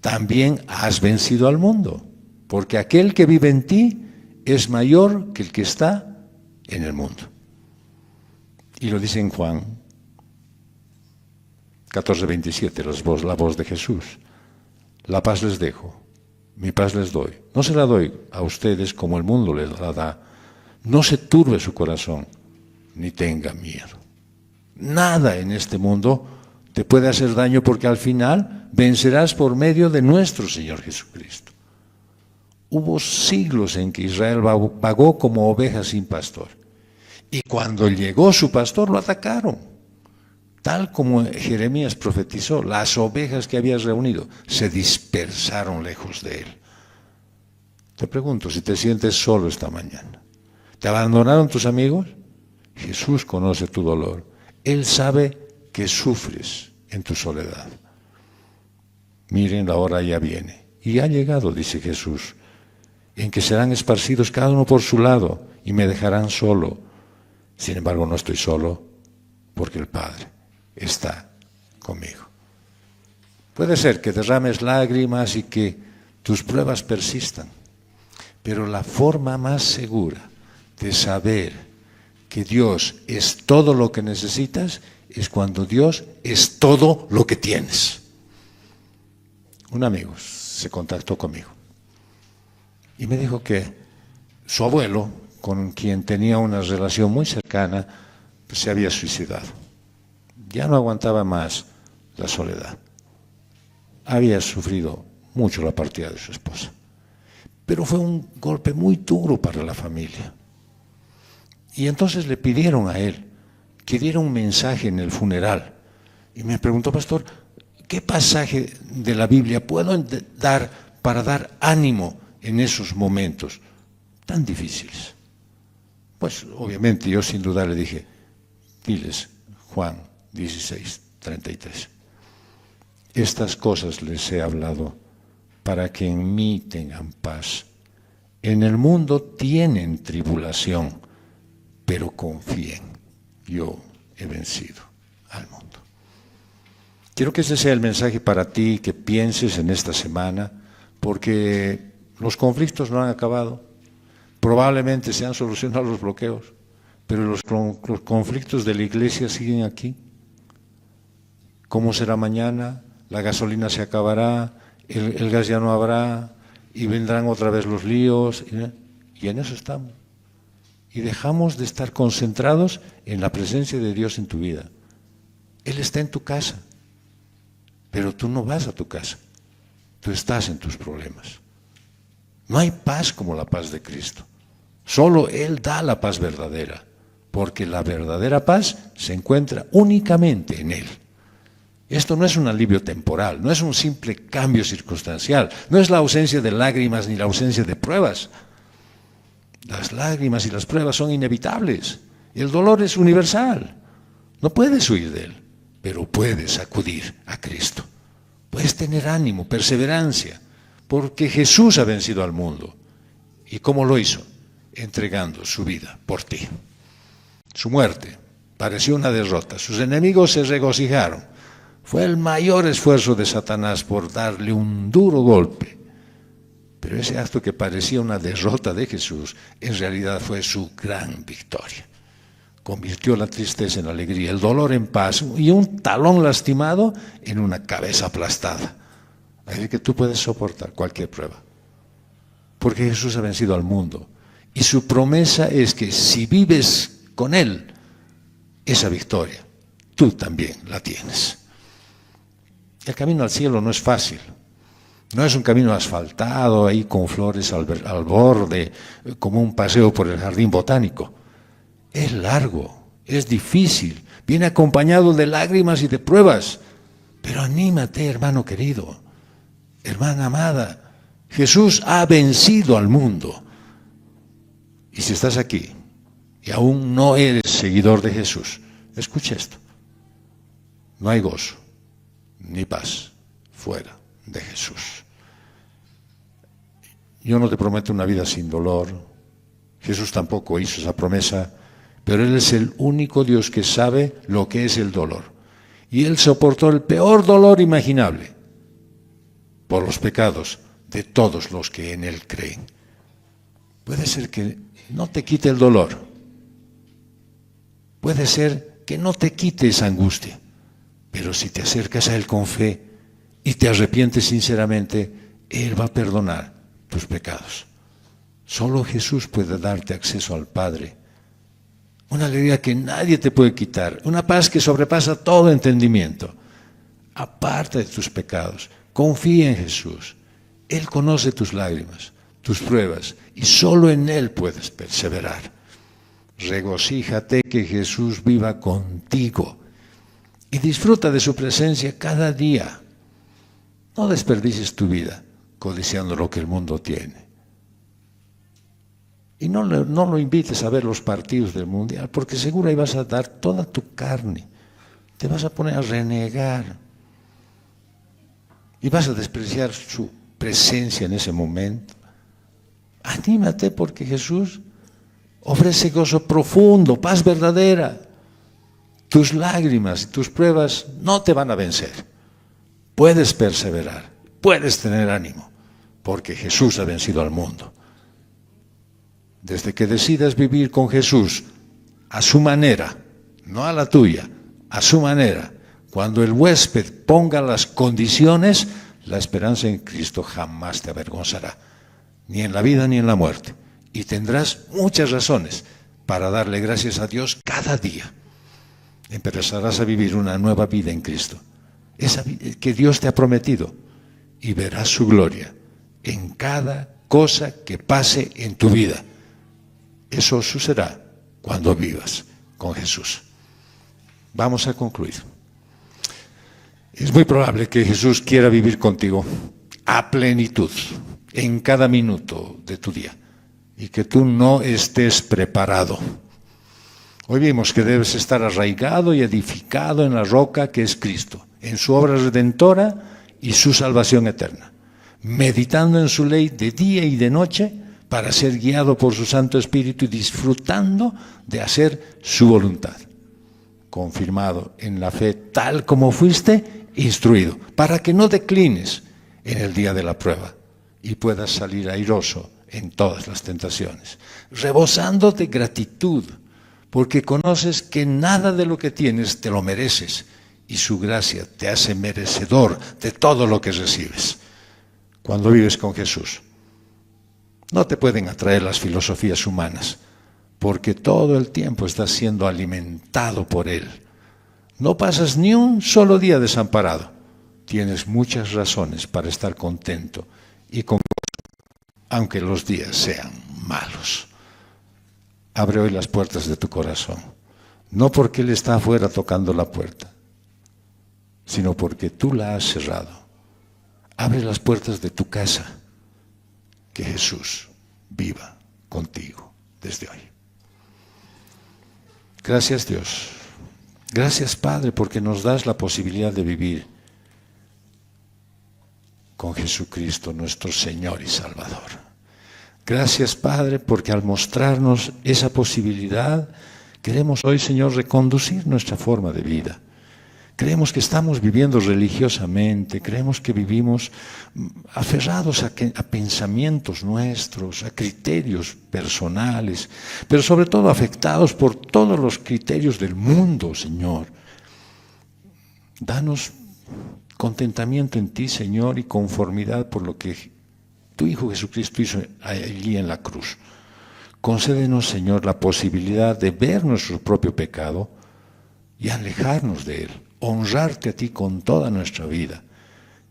también has vencido al mundo, porque aquel que vive en ti es mayor que el que está en el mundo. Y lo dice en Juan 14:27, la voz de Jesús. La paz les dejo, mi paz les doy. No se la doy a ustedes como el mundo les la da. No se turbe su corazón, ni tenga miedo. Nada en este mundo te puede hacer daño porque al final vencerás por medio de nuestro Señor Jesucristo. Hubo siglos en que Israel vagó como oveja sin pastor. Y cuando llegó su pastor lo atacaron. Tal como Jeremías profetizó, las ovejas que había reunido se dispersaron lejos de él. Te pregunto si te sientes solo esta mañana. ¿Te abandonaron tus amigos? Jesús conoce tu dolor. Él sabe que sufres en tu soledad. Miren, la hora ya viene. Y ha llegado, dice Jesús, en que serán esparcidos cada uno por su lado y me dejarán solo. Sin embargo, no estoy solo porque el Padre está conmigo. Puede ser que derrames lágrimas y que tus pruebas persistan, pero la forma más segura de saber que Dios es todo lo que necesitas es cuando Dios es todo lo que tienes. Un amigo se contactó conmigo y me dijo que su abuelo, con quien tenía una relación muy cercana, pues se había suicidado. Ya no aguantaba más la soledad. Había sufrido mucho la partida de su esposa. Pero fue un golpe muy duro para la familia. Y entonces le pidieron a él que diera un mensaje en el funeral. Y me preguntó, pastor, ¿qué pasaje de la Biblia puedo dar para dar ánimo en esos momentos tan difíciles? Pues obviamente yo sin duda le dije, diles Juan 16:33. Estas cosas les he hablado para que en mí tengan paz. En el mundo tienen tribulación, pero confíen, yo he vencido al mundo. Quiero que ese sea el mensaje para ti, que pienses en esta semana, porque los conflictos no han acabado. Probablemente se han solucionado los bloqueos, pero los conflictos de la iglesia siguen aquí. ¿Cómo será mañana? La gasolina se acabará, el gas ya no habrá, y vendrán otra vez los líos, y en eso estamos. Y dejamos de estar concentrados en la presencia de Dios en tu vida. Él está en tu casa, pero tú no vas a tu casa, tú estás en tus problemas. No hay paz como la paz de Cristo. Solo Él da la paz verdadera, porque la verdadera paz se encuentra únicamente en Él. Esto no es un alivio temporal, no es un simple cambio circunstancial, no es la ausencia de lágrimas ni la ausencia de pruebas. Las lágrimas y las pruebas son inevitables. El dolor es universal, no puedes huir de él. pero puedes acudir a Cristo. Puedes tener ánimo, perseverancia, porque Jesús ha vencido al mundo. ¿Y cómo lo hizo? Entregando su vida por ti. Su muerte pareció una derrota. Sus enemigos se regocijaron. Fue el mayor esfuerzo de Satanás por darle un duro golpe. Pero ese acto que parecía una derrota de Jesús, en realidad fue su gran victoria. Convirtió la tristeza en alegría, el dolor en paz y un talón lastimado en una cabeza aplastada. Así que tú puedes soportar cualquier prueba. Porque Jesús ha vencido al mundo. Y su promesa es que si vives con Él, esa victoria, tú también la tienes. El camino al cielo no es fácil. No es un camino asfaltado, ahí con flores al borde, como un paseo por el jardín botánico. Es largo, es difícil, viene acompañado de lágrimas y de pruebas. Pero anímate, hermano querido, hermana amada. Jesús ha vencido al mundo. Y si estás aquí y aún no eres seguidor de Jesús, escucha esto. No hay gozo ni paz fuera de Jesús. Yo no te prometo una vida sin dolor. Jesús tampoco hizo esa promesa, pero Él es el único Dios que sabe lo que es el dolor. Y Él soportó el peor dolor imaginable por los pecados de todos los que en Él creen. Puede ser que no te quite el dolor. Puede ser que no te quite esa angustia. Pero si te acercas a Él con fe y te arrepientes sinceramente, Él va a perdonar tus pecados. Solo Jesús puede darte acceso al Padre. Una alegría que nadie te puede quitar. Una paz que sobrepasa todo entendimiento. Aparte de tus pecados. Confía en Jesús. Él conoce tus lágrimas, tus pruebas, y solo en Él puedes perseverar. Regocíjate que Jesús viva contigo y disfruta de su presencia cada día. No desperdicies tu vida codiciando lo que el mundo tiene. Y no lo invites a ver los partidos del Mundial, porque seguro ahí vas a dar toda tu carne. Te vas a poner a renegar. Y vas a despreciar su presencia en ese momento. Anímate porque Jesús ofrece gozo profundo, paz verdadera. Tus lágrimas y tus pruebas no te van a vencer. Puedes perseverar, puedes tener ánimo, porque Jesús ha vencido al mundo. Desde que decidas vivir con Jesús a su manera, no a la tuya, a su manera, cuando el huésped ponga las condiciones, la esperanza en Cristo jamás te avergonzará, ni en la vida ni en la muerte. Y tendrás muchas razones para darle gracias a Dios cada día. Empezarás a vivir una nueva vida en Cristo, esa vida que Dios te ha prometido, y verás su gloria en cada cosa que pase en tu vida. Eso sucederá cuando vivas con Jesús. Vamos a concluir. Es muy probable que Jesús quiera vivir contigo a plenitud en cada minuto de tu día y que tú no estés preparado. Hoy vimos que debes estar arraigado y edificado en la roca que es Cristo, en su obra redentora y su salvación eterna, meditando en su ley de día y de noche para ser guiado por su Santo Espíritu y disfrutando de hacer su voluntad, confirmado en la fe tal como fuiste instruido, para que no declines en el día de la prueba y puedas salir airoso en todas las tentaciones, rebosando de gratitud, porque conoces que nada de lo que tienes te lo mereces y su gracia te hace merecedor de todo lo que recibes. Cuando vives con Jesús, no te pueden atraer las filosofías humanas, porque todo el tiempo estás siendo alimentado por Él. No pasas ni un solo día desamparado. Tienes muchas razones para estar contento y con gozo, aunque los días sean malos. Abre hoy las puertas de tu corazón, no porque Él está afuera tocando la puerta, sino porque tú la has cerrado. Abre las puertas de tu casa, que Jesús viva contigo desde hoy. Gracias, Dios. Gracias, Padre, porque nos das la posibilidad de vivir con Jesucristo, nuestro Señor y Salvador. Gracias, Padre, porque al mostrarnos esa posibilidad, queremos hoy, Señor, reconducir nuestra forma de vida. Creemos que estamos viviendo religiosamente, creemos que vivimos aferrados a pensamientos nuestros, a criterios personales, pero sobre todo afectados por todos los criterios del mundo, Señor. Danos contentamiento en ti, Señor, y conformidad por lo que tu Hijo Jesucristo hizo allí en la cruz. Concédenos, Señor, la posibilidad de ver nuestro propio pecado y alejarnos de él, honrarte a ti con toda nuestra vida.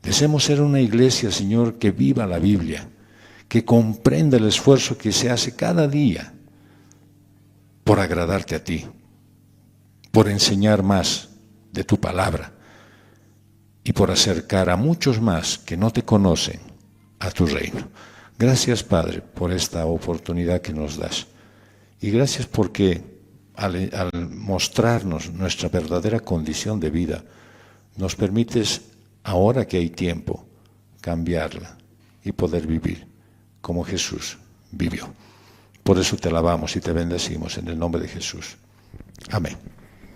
Deseamos ser una iglesia, Señor, que viva la Biblia, que comprenda el esfuerzo que se hace cada día por agradarte a ti, por enseñar más de tu palabra y por acercar a muchos más que no te conocen a tu reino. Gracias, Padre, por esta oportunidad que nos das. Y gracias porque al mostrarnos nuestra verdadera condición de vida, nos permites, ahora que hay tiempo, cambiarla y poder vivir como Jesús vivió. Por eso te alabamos y te bendecimos en el nombre de Jesús. Amén.